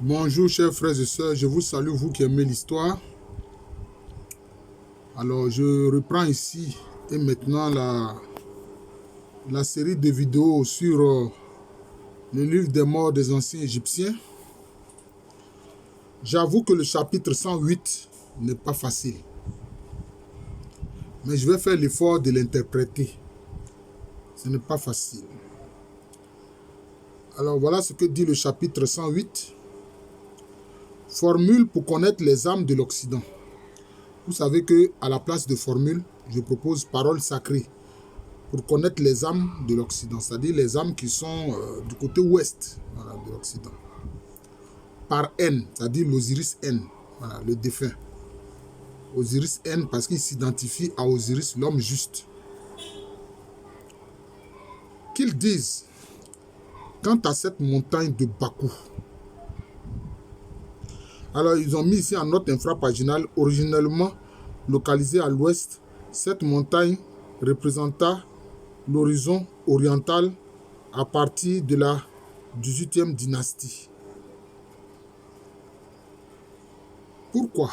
Bonjour chers frères et sœurs, je vous salue, vous qui aimez l'histoire. Alors je reprends ici et maintenant la série de vidéos sur le livre des morts des anciens Égyptiens. J'avoue que le chapitre 108 n'est pas facile, mais je vais faire l'effort de l'interpréter. Ce n'est pas facile. Alors voilà ce que dit le chapitre 108. Formule pour connaître les âmes de l'Occident. Vous savez que à la place de formule, je propose paroles sacrées pour connaître les âmes de l'Occident, c'est-à-dire les âmes qui sont du côté ouest de l'Occident. Par N, c'est-à-dire l'Osiris N, le défunt. Osiris N parce qu'il s'identifie à Osiris, l'homme juste. Qu'ils disent, quant à cette montagne de Bakou. Alors, ils ont mis ici en note infrapaginale, originellement localisée à l'ouest, cette montagne représenta l'horizon oriental à partir de la 18e dynastie. Pourquoi?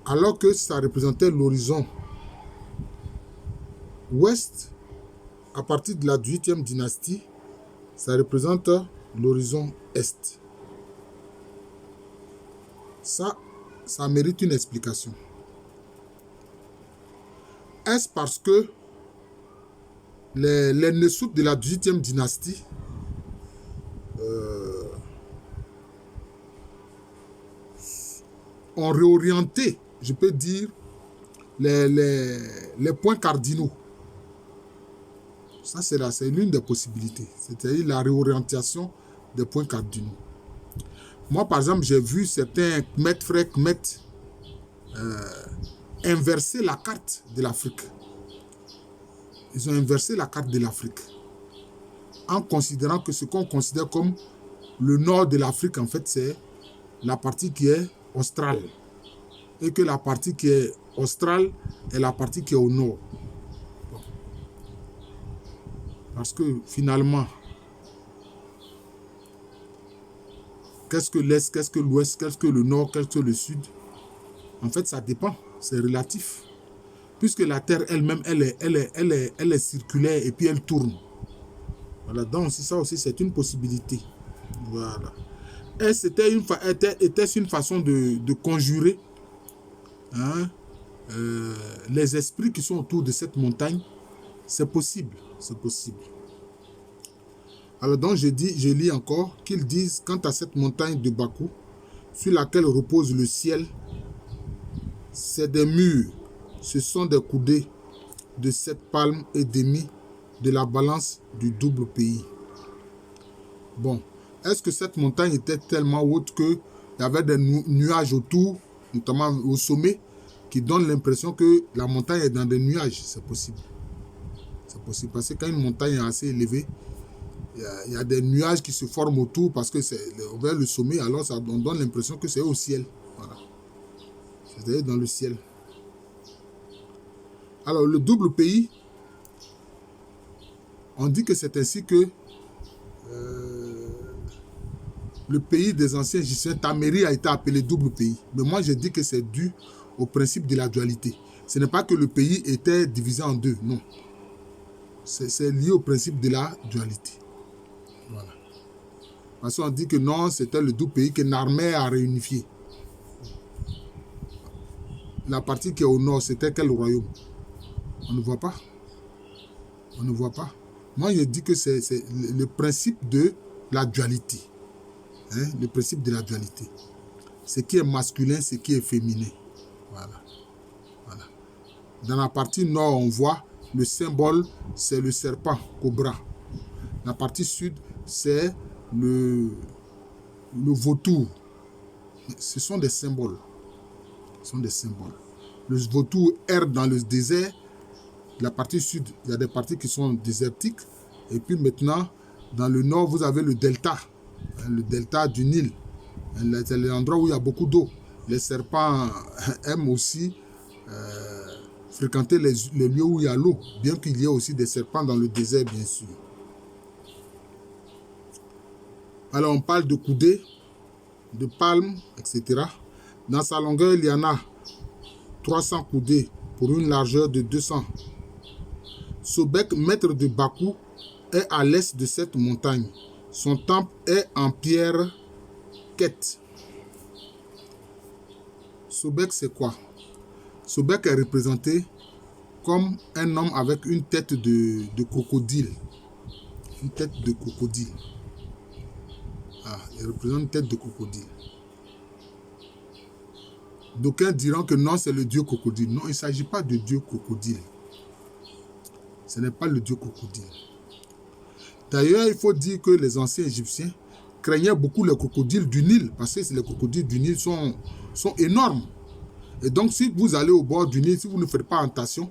Alors que ça représentait l'horizon ouest, à partir de la 18e dynastie, ça représente l'horizon est. Ça mérite une explication. Est-ce parce que les Nessoutes de la 18e dynastie ont réorienté, je peux dire, les points cardinaux? Ça, c'est l'une des possibilités. C'est-à-dire la réorientation des points cardinaux. Moi, par exemple, j'ai vu certains frères Kmet inverser la carte de l'Afrique. Ils ont inversé la carte de l'Afrique en considérant que ce qu'on considère comme le nord de l'Afrique, en fait, c'est la partie qui est australe. Et que la partie qui est australe est la partie qui est au nord. Bon. Parce que finalement, qu'est-ce que l'Est, qu'est-ce que l'Ouest, qu'est-ce que le Nord, qu'est-ce que le Sud? En fait, ça dépend, c'est relatif. Puisque la Terre elle-même, elle est circulaire et puis elle tourne. Voilà, donc ça aussi, c'est une possibilité. Voilà. Et était-ce une façon de conjurer les esprits qui sont autour de cette montagne? C'est possible, c'est possible. Alors donc je lis encore qu'ils disent, quant à cette montagne de Bakou, sur laquelle repose le ciel, c'est des murs, ce sont des coudées de 7 palmes et demi de la balance du double pays. Bon, est-ce que cette montagne était tellement haute qu'il y avait des nuages autour, notamment au sommet, qui donnent l'impression que la montagne est dans des nuages? C'est possible. C'est possible parce que quand une montagne est assez élevée, il y a des nuages qui se forment autour parce que c'est vers le sommet, alors ça donne l'impression que c'est au ciel. Voilà. C'est-à-dire dans le ciel. Alors, le double pays, on dit que c'est ainsi que le pays des anciens Égyptiens, Taméri, a été appelé double pays. Mais moi, je dis que c'est dû au principe de la dualité. Ce n'est pas que le pays était divisé en deux, non. C'est lié au principe de la dualité. Voilà. Parce qu'on dit que non, c'était le double pays que Narmer a réunifié. La partie qui est au nord, c'était quel royaume? On ne voit pas. On ne voit pas. Moi, je dis que c'est le principe de la dualité. Le principe de la dualité. Ce qui est masculin, ce qui est féminin. Voilà. Voilà. Dans la partie nord, on voit le symbole, c'est le serpent, cobra. La partie sud, c'est le vautour. Ce sont des symboles. Ce sont des symboles. Le vautour erre dans le désert. La partie sud, il y a des parties qui sont désertiques. Et puis maintenant, dans le nord, vous avez le delta. Le delta du Nil. C'est l'endroit où il y a beaucoup d'eau. Les serpents aiment aussi fréquenter les lieux où il y a l'eau. Bien qu'il y ait aussi des serpents dans le désert, bien sûr. Alors on parle de coudées, de palmes, etc. Dans sa longueur, il y en a 300 coudées pour une largeur de 200. Sobek, maître de Bakou, est à l'est de cette montagne. Son temple est en pierre quête. Sobek, c'est quoi? Sobek est représenté comme un homme avec une tête de crocodile. Une tête de crocodile. Ah, il représente une tête de crocodile. D'aucuns diront que non, c'est le dieu crocodile. Non, il ne s'agit pas de dieu crocodile. Ce n'est pas le dieu crocodile. D'ailleurs, il faut dire que les anciens Égyptiens craignaient beaucoup les crocodiles du Nil, parce que les crocodiles du Nil sont énormes. Et donc, si vous allez au bord du Nil, si vous ne faites pas attention,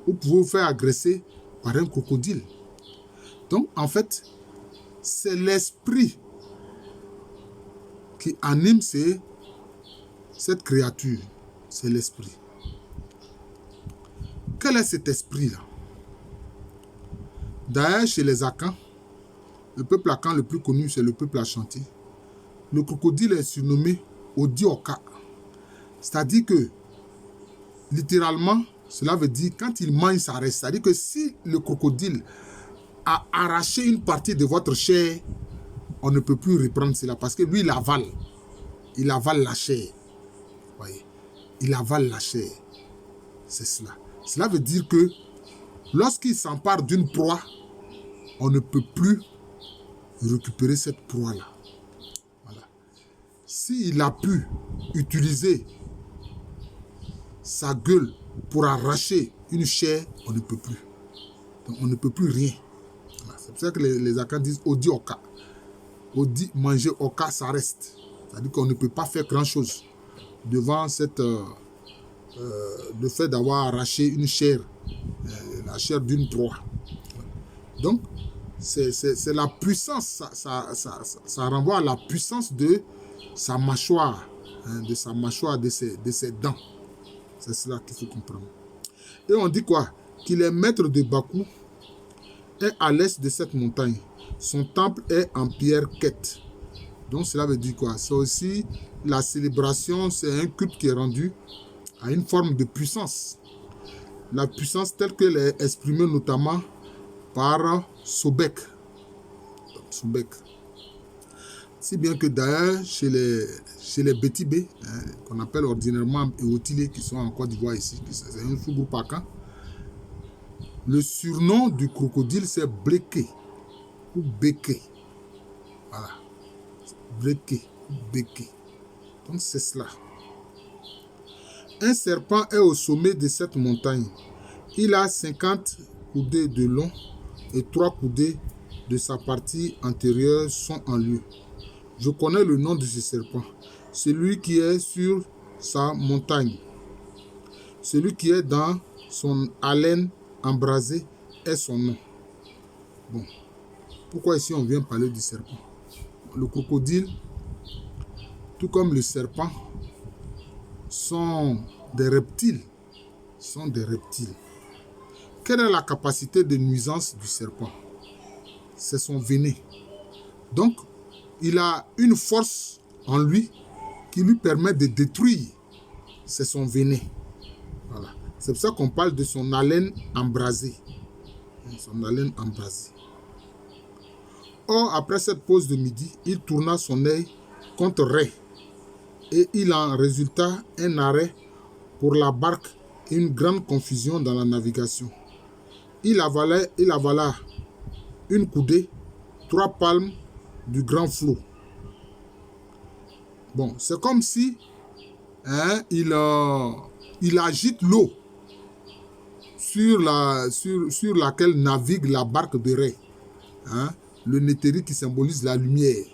vous pouvez vous faire agresser par un crocodile. Donc, en fait, c'est l'esprit qui anime cette créature. C'est l'esprit. Quel est cet esprit-là? D'ailleurs, chez les Akans, le peuple Akan le plus connu, c'est le peuple Ashanti. Le crocodile est surnommé Odioka. C'est-à-dire que, littéralement, cela veut dire quand il mange, ça reste. C'est-à-dire que si le crocodile a arraché une partie de votre chair, on ne peut plus reprendre cela parce que lui, il avale. Il avale la chair. Voyez, il avale la chair. C'est cela. Cela veut dire que lorsqu'il s'empare d'une proie, on ne peut plus récupérer cette proie-là. Voilà. S'il a pu utiliser sa gueule pour arracher une chair, on ne peut plus. Donc on ne peut plus rien. Voilà. C'est pour ça que les Akans disent Odi Oka. Odi, manger Oka, ça reste. C'est-à-dire qu'on ne peut pas faire grand-chose devant le fait d'avoir arraché une chair, la chair d'une proie. Donc, c'est la puissance, ça renvoie à la puissance de sa mâchoire, de ses dents. C'est cela qu'il faut comprendre. Et on dit quoi? Qu'il est maître de Bakou, est à l'est de cette montagne. Son temple est en pierre quête. Donc cela veut dire quoi? C'est aussi la célébration, c'est un culte qui est rendu à une forme de puissance. La puissance telle qu'elle est exprimée notamment par Sobek. Sobek. Si bien que d'ailleurs, chez les Bétibé, qu'on appelle ordinairement Eotilé, qui sont en Côte d'Ivoire ici, c'est un sous-groupe Akan, le surnom du crocodile, c'est Bleké ou Béké. Voilà. Bleké ou Béké. Donc c'est cela. Un serpent est au sommet de cette montagne. Il a 50 coudées de long et 3 coudées de sa partie antérieure sont en lieu. Je connais le nom de ce serpent. Celui qui est sur sa montagne. Celui qui est dans son haleine embrasée est son nom. Bon. Pourquoi ici on vient parler du serpent? Le crocodile, tout comme le serpent, sont des reptiles. Quelle est la capacité de nuisance du serpent? C'est son venin. Donc, il a une force en lui qui lui permet de détruire. C'est son venin. Voilà. C'est pour ça qu'on parle de son haleine embrasée. Son haleine embrasée. Or, après cette pause de midi, il tourna son œil contre Ré. Et il en résulta un arrêt pour la barque et une grande confusion dans la navigation. Il avala une coudée, 3 palmes du grand flot. Bon, c'est comme si il agite l'eau sur laquelle navigue la barque de Ré. Le Néthéri qui symbolise la lumière.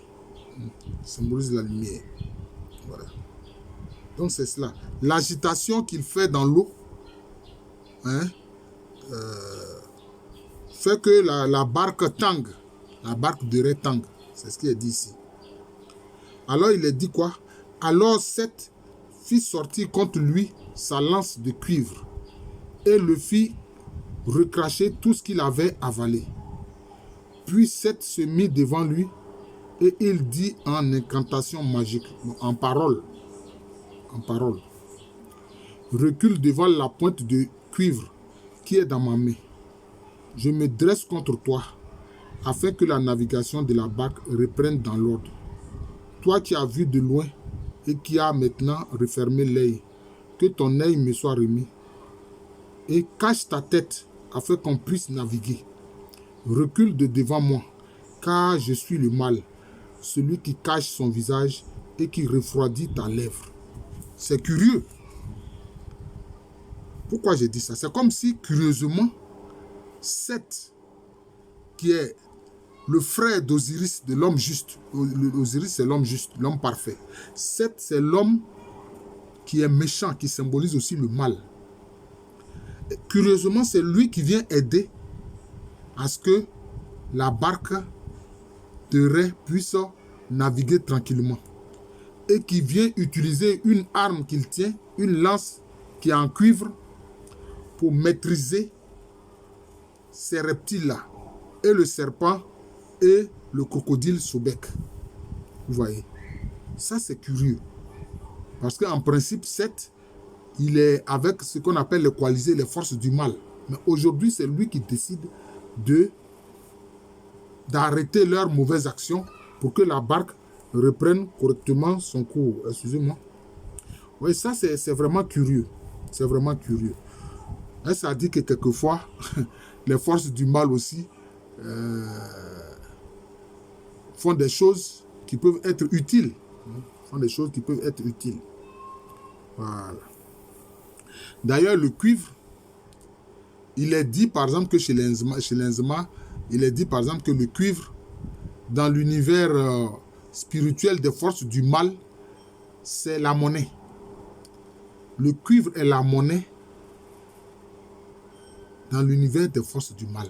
Voilà. Donc c'est cela. L'agitation qu'il fait dans l'eau fait que la barque tangue. La barque de Ré tangue. C'est ce qui est dit ici. Alors il est dit quoi? Alors Seth fit sortir contre lui sa lance de cuivre et le fit recracher tout ce qu'il avait avalé. Puis Seth se mit devant lui Et il dit en incantation magique, en parole, recule devant la pointe de cuivre qui est dans ma main. Je me dresse contre toi, afin que la navigation de la barque reprenne dans l'ordre. Toi qui as vu de loin et qui as maintenant refermé l'œil, que ton œil me soit remis, et cache ta tête afin qu'on puisse naviguer. Recule de devant moi, car je suis le mal, celui qui cache son visage et qui refroidit ta lèvre. C'est curieux. Pourquoi j'ai dit ça? C'est comme si, curieusement, Seth, qui est le frère d'Osiris, de l'homme juste. Osiris, c'est l'homme juste, l'homme parfait. Seth, c'est l'homme qui est méchant, qui symbolise aussi le mal. Et curieusement, c'est lui qui vient aider à ce que la barque de Ré puisse naviguer tranquillement. Et qui vient utiliser une arme qu'il tient, une lance qui est en cuivre, pour maîtriser ces reptiles-là. Et le serpent et le crocodile Sobek. Vous voyez. Ça, c'est curieux. Parce qu'en principe, Seth, il est avec ce qu'on appelle les coalisés, les forces du mal. Mais aujourd'hui, c'est lui qui décide d'arrêter leurs mauvaises actions pour que la barque reprenne correctement son cours. Excusez-moi. Oui, ça, c'est vraiment curieux. C'est vraiment curieux. Et ça dit que quelquefois, les forces du mal aussi font des choses qui peuvent être utiles. Font des choses qui peuvent être utiles. Voilà. D'ailleurs, le cuivre, il est dit par exemple que chez l'Inzma, il est dit par exemple que le cuivre, dans l'univers spirituel des forces du mal, c'est la monnaie. Le cuivre est la monnaie dans l'univers des forces du mal.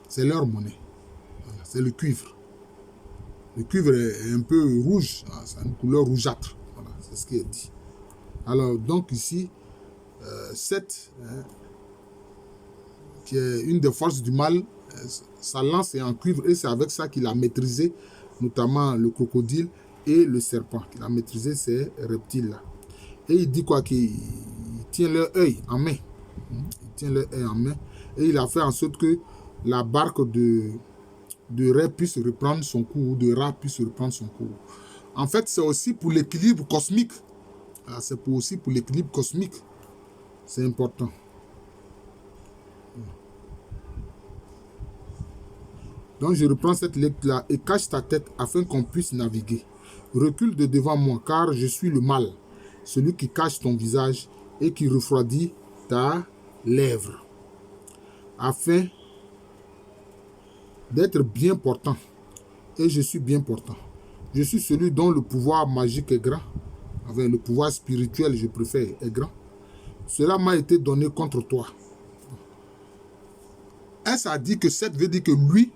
C'est leur monnaie. Voilà, c'est le cuivre. Le cuivre est un peu rouge, c'est une couleur rougeâtre. Voilà, c'est ce qui est dit. Alors, donc ici, Seth, qui est une des forces du mal, sa lance est en cuivre et c'est avec ça qu'il a maîtrisé notamment le crocodile et le serpent. Il a maîtrisé ces reptiles-là. Et il dit quoi? Qu'il tient leur œil en main. Il tient leur œil en main. Et il a fait en sorte que la barque de Ré puisse reprendre son cours, ou de Ra puisse reprendre son cours. En fait, c'est aussi pour l'équilibre cosmique. C'est aussi pour l'équilibre cosmique. C'est important. Donc je reprends cette lettre-là et cache ta tête afin qu'on puisse naviguer. Recule de devant moi, car je suis le mal, celui qui cache ton visage et qui refroidit ta lèvre, afin d'être bien portant. Et je suis bien portant. Je suis celui dont le pouvoir magique est grand. Enfin, le pouvoir spirituel, je préfère, est grand. Cela m'a été donné contre toi. Est-ce à dire que Seth veut dire que lui,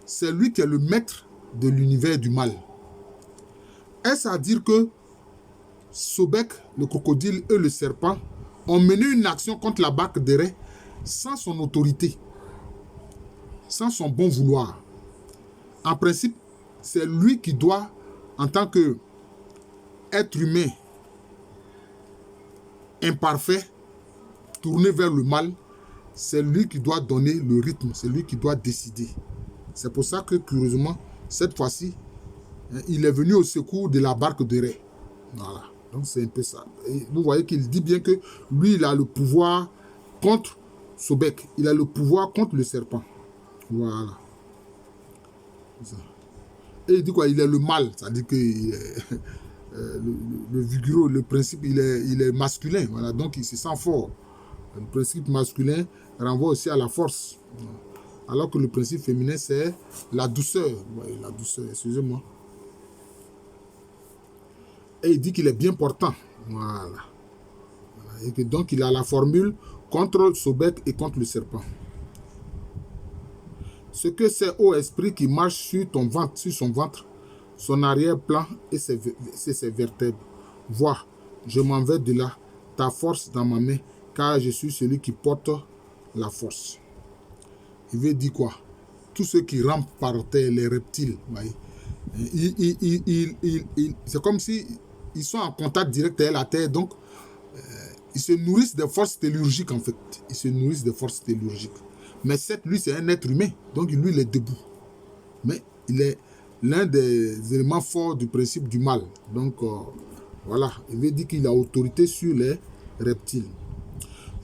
c'est lui qui est le maître de l'univers du mal? Est-ce à dire que Sobek, le crocodile et le serpent ont mené une action contre la barque de Ré sans son autorité, sans son bon vouloir? En principe, c'est lui qui doit, en tant qu'être humain imparfait, tourner vers le mal. C'est lui qui doit donner le rythme, c'est lui qui doit décider. C'est pour ça que, curieusement, cette fois-ci, il est venu au secours de la barque de Ré. Voilà, donc c'est un peu ça. Et vous voyez qu'il dit bien que lui, il a le pouvoir contre Sobek. Il a le pouvoir contre le serpent. Voilà. Et il dit quoi? Il est le mal, c'est-à-dire que le vigoureux, le principe, il est masculin. Voilà, donc il se sent fort. Le principe masculin renvoie aussi à la force. Alors que le principe féminin, c'est la douceur. Ouais, la douceur, excusez-moi. Et il dit qu'il est bien portant. Voilà. Et que donc il a la formule contre Sobek et contre le serpent. Ce que c'est, ô esprit, qui marche sur ton ventre, sur son ventre, son arrière-plan et ses vertèbres. Vois, je m'en vais de là, ta force dans ma main, car je suis celui qui porte la force. Il veut dire quoi? tous ceux qui rampent par terre, les reptiles, voyez. C'est comme si ils sont en contact direct avec la terre, donc ils se nourrissent des forces telluriques en fait. Ils se nourrissent des forces telluriques. Mais Seth, lui, c'est un être humain, donc lui, il est debout. Mais il est l'un des éléments forts du principe du mal. Donc, voilà, il veut dire qu'il a autorité sur les reptiles.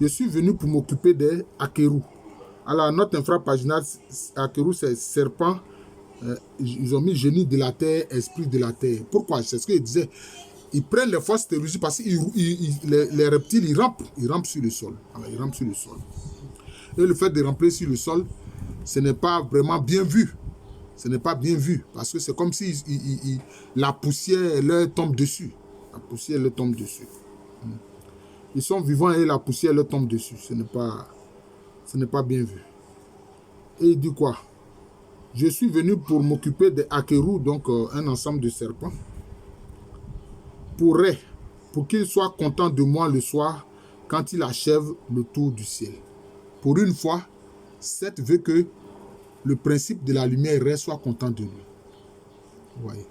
Je suis venu pour m'occuper des Akeru. Alors, notre infrapaginal, Akeru, c'est serpent. Ils ont mis génie de la terre, esprit de la terre. Pourquoi? C'est ce qu'il disait. Ils prennent les forces telluriques parce que les reptiles, ils rampent sur le sol. Alors, ils rampent sur le sol. Et le fait de ramper sur le sol, ce n'est pas vraiment bien vu. Ce n'est pas bien vu. Parce que c'est comme si la poussière leur tombe dessus. La poussière leur tombe dessus. Ils sont vivants et la poussière leur tombe dessus. Ce n'est pas bien vu. Et il dit quoi? Je suis venu pour m'occuper des Akeru, donc un ensemble de serpents. Pour qu'il soit content de moi le soir quand il achève le tour du ciel. Pour une fois, Seth veut que le principe de la lumière Ré soit content de lui. Ouais.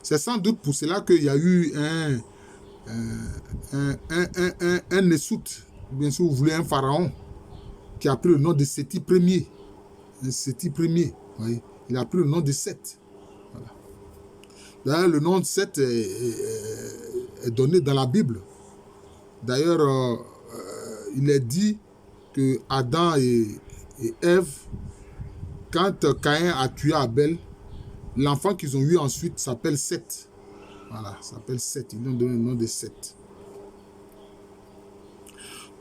C'est sans doute pour cela qu'il y a eu un Nesut, bien sûr vous voulez un pharaon, qui a pris le nom de Séti Ier. Un Séti Ier. Ouais. Il a pris le nom de Seth. Voilà. D'ailleurs, le nom de Seth est donné dans la Bible. D'ailleurs, il est dit que Adam et Ève, quand Caïn a tué Abel, l'enfant qu'ils ont eu ensuite s'appelle Seth. Voilà, s'appelle Seth. Ils lui ont donné le nom de Seth.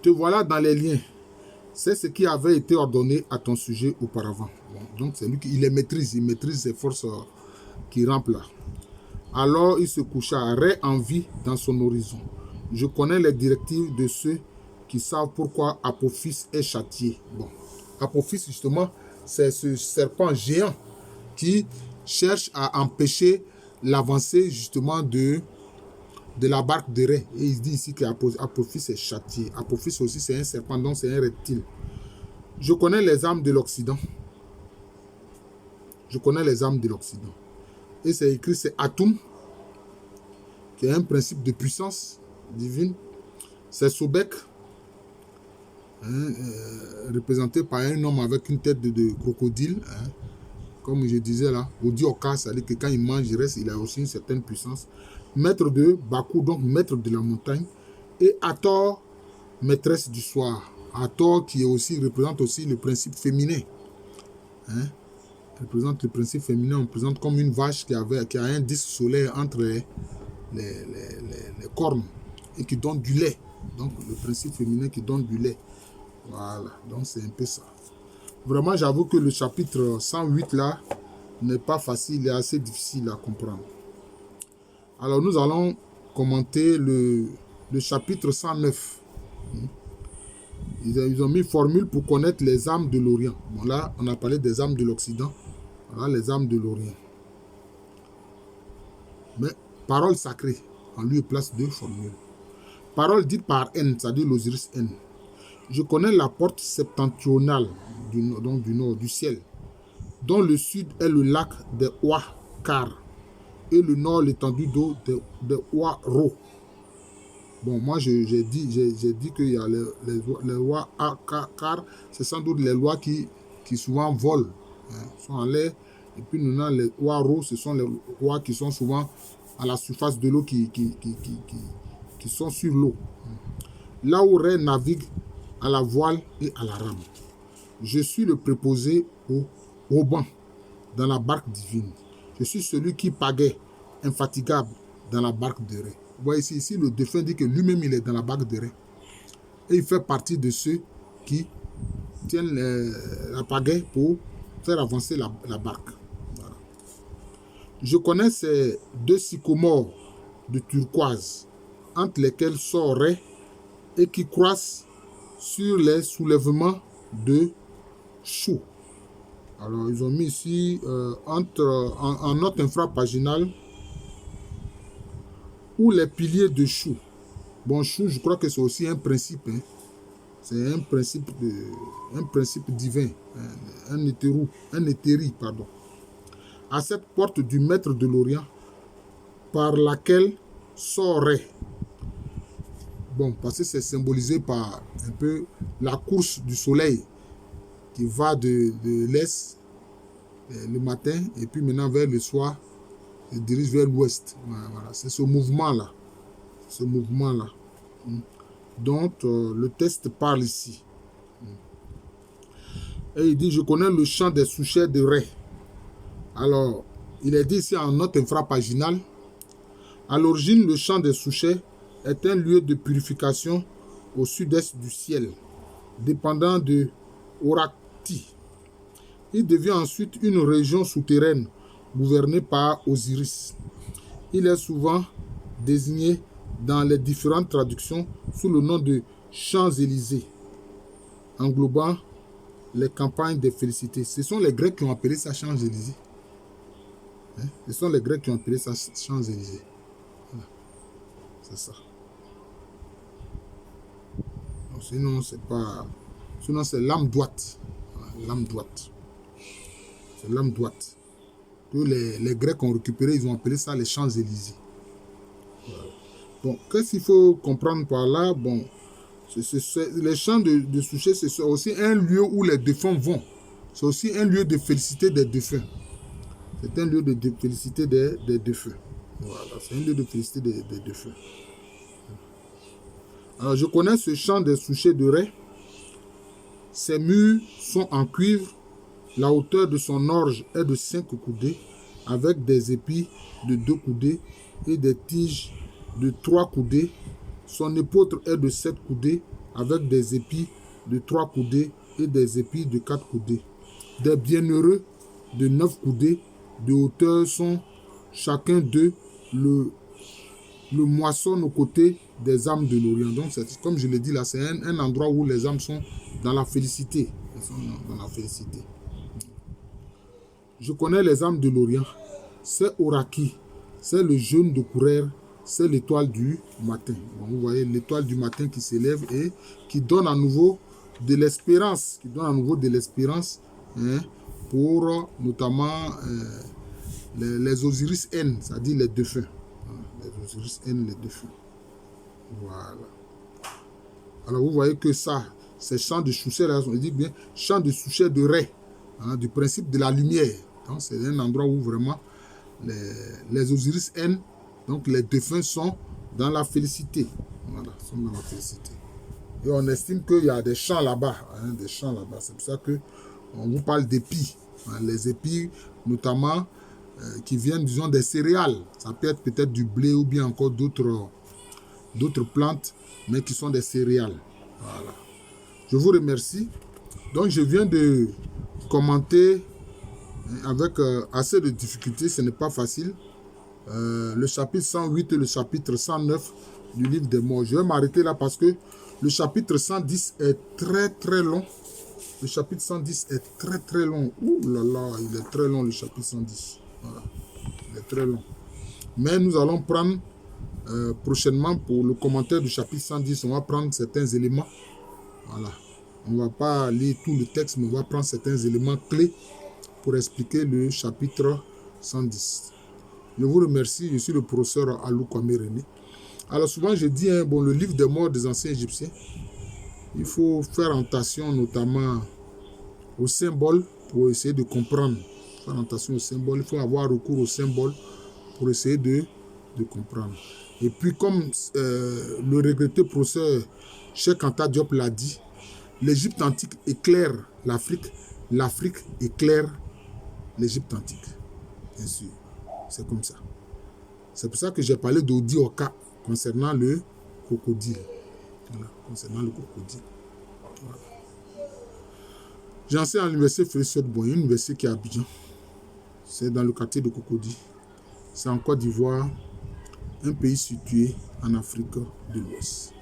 Te voilà dans les liens. C'est ce qui avait été ordonné à ton sujet auparavant. Bon, donc c'est lui qui il maîtrise ses forces qui rampent là. Alors il se coucha, Ré en vie dans son horizon. Je connais les directives de ceux qui savent pourquoi Apophis est châtié. Bon, Apophis justement, c'est ce serpent géant qui cherche à empêcher l'avancée justement de la barque de Ré. Et il dit ici qu'Apophis est châtié. Apophis aussi c'est un serpent, donc c'est un reptile. Je connais les âmes de l'Occident. Je connais les âmes de l'Occident. Et c'est écrit, c'est Atum, qui est un principe de puissance divine. C'est Sobek, représenté par un homme avec une tête de crocodile. Comme je disais là, Odioka, c'est-à-dire que quand il mange, il a aussi une certaine puissance. Maître de Bakou, donc maître de la montagne. Et Hathor, maîtresse du soir. Hathor qui représente aussi le principe féminin. Représente le principe féminin. On présente comme une vache qui a un disque solaire entre les cornes et qui donne du lait. Donc le principe féminin qui donne du lait. Voilà, donc c'est un peu ça. Vraiment, j'avoue que le chapitre 108 là n'est pas facile, il est assez difficile à comprendre. Alors nous allons commenter le chapitre 109. Ils ont mis formule pour connaître les âmes de l'Orient. Bon là, on a parlé des âmes de l'Occident. Voilà les âmes de l'Orient. Mais parole sacrée, en lieu et place de formule. Parole dite par N, c'est-à-dire l'Osiris N. Je connais la porte septentrionale du nord, du ciel, dont le sud est le lac des Ouakar et le nord l'étendue d'eau des Ouaro. Bon, moi j'ai dit qu'il y a les Ouakar, c'est sans doute les lois qui souvent volent, sont en l'air. Et puis nous avons les Ouaro, ce sont les rois qui sont souvent à la surface de l'eau, qui sont sur l'eau. Là où Ré navigue à la voile et à la rame. Je suis le préposé au banc dans la barque divine. Je suis celui qui pagaie, infatigable, dans la barque de Ré. Vous voyez ici, le défunt dit que lui-même, il est dans la barque de Ré. Et il fait partie de ceux qui tiennent la pagaie pour faire avancer la barque. Voilà. Je connais ces deux sycomores de turquoise, entre lesquels sort Ré et qui croissent sur les soulèvements de Chou. Alors, ils ont mis ici, en note infrapaginale, ou les piliers de Chou. Bon, Chou, je crois que c'est aussi un principe. C'est un principe divin, un éthérie, pardon. À cette porte du maître de l'Orient, par laquelle saurait. Bon, parce que c'est symbolisé par un peu la course du soleil qui va de l'est le matin et puis maintenant vers le soir, il dirige vers l'ouest. Voilà, c'est ce mouvement-là. Ce mouvement-là. dont le texte parle ici. Et il dit, je connais le chant des souchets de Ré. Alors, il est dit ici en note infrapaginale, à l'origine, le chant des souchets est un lieu de purification au sud-est du ciel, dépendant de Orakti. Il devient ensuite une région souterraine gouvernée par Osiris. Il est souvent désigné dans les différentes traductions sous le nom de Champs-Élysées, englobant les campagnes des félicités. Ce sont les Grecs qui ont appelé ça Champs-Élysées. Ce sont les Grecs qui ont appelé ça Champs-Élysées. Voilà. C'est ça. Donc, sinon, c'est pas... Sinon, c'est l'âme droite. Voilà, l'âme droite. C'est l'âme droite. Que les Grecs ont récupéré, ils ont appelé ça les Champs-Élysées. Voilà. Bon, qu'est-ce qu'il faut comprendre par là? Bon, les champs de souchets, c'est aussi un lieu où les défunts vont. C'est aussi un lieu de félicité des défunts. C'est un lieu de félicité des défunts. Voilà, c'est un lieu de félicité des défunts. Alors, je connais ce champ des souchets de Ré. Ses murs sont en cuivre. La hauteur de son orge est de 5 coudées, avec des épis de 2 coudées et des tiges de 3 coudées. Son épeautre est de 7 coudées, avec des épis de 3 coudées et des épis de 4 coudées. Des bienheureux de 9 coudées de hauteur sont chacun d'eux le moissonne aux côtés des âmes de l'Orient. Donc, comme je l'ai dit là, c'est un endroit où les âmes sont dans la félicité. Elles sont dans la félicité. Je connais les âmes de l'Orient. C'est Oraki, c'est le jeûne de Courer, c'est l'étoile du matin. Bon, vous voyez l'étoile du matin qui s'élève et qui donne à nouveau de l'espérance, pour notamment les Osiris N, c'est-à-dire les défunts. Les Osiris N, les défunts. Voilà. Alors vous voyez que ça, ces champs de souchets, là, on dit bien champ de souchets de Ré, du principe de la lumière. C'est un endroit où vraiment les Osiris N, donc les défunts, sont dans la félicité. Voilà, sont dans la félicité. Et on estime qu'il y a des champs là-bas. Des champs là-bas. C'est pour ça qu'on vous parle d'épis. Les épis, notamment, qui viennent, disons, des céréales. Ça peut être peut-être du blé ou bien encore d'autres plantes, mais qui sont des céréales. Voilà. Je vous remercie. Donc, je viens de commenter avec assez de difficultés, ce n'est pas facile. Le chapitre 108 et le chapitre 109 du livre des morts. Je vais m'arrêter là parce que le chapitre 110 est très très long. Le chapitre 110 est très très long. Ouh là là, il est très long le chapitre 110. Voilà. Il est très long. Mais nous allons prendre prochainement pour le commentaire du chapitre 110, on va prendre certains éléments. Voilà. On ne va pas lire tout le texte, mais on va prendre certains éléments clés pour expliquer le chapitre 110. Je vous remercie, je suis le professeur Alou Kwame René. Alors souvent je dis, bon, le livre des morts des anciens Égyptiens, il faut faire attention notamment aux symboles pour essayer de comprendre. Faire attention aux symboles, il faut avoir recours aux symboles pour essayer de comprendre. Et puis comme le regretté professeur Cheikh Anta Diop l'a dit, l'Égypte antique éclaire l'Afrique, l'Afrique éclaire l'Égypte antique. Bien sûr, c'est comme ça. C'est pour ça que j'ai parlé d'Odi Oka concernant le crocodile. Voilà, concernant le crocodile. Voilà. J'enseigne à l'université Félix Houphouët-Boigny, une université qui est à Abidjan. C'est dans le quartier de Cocody. C'est en Côte d'Ivoire, un pays situé en Afrique de l'Ouest.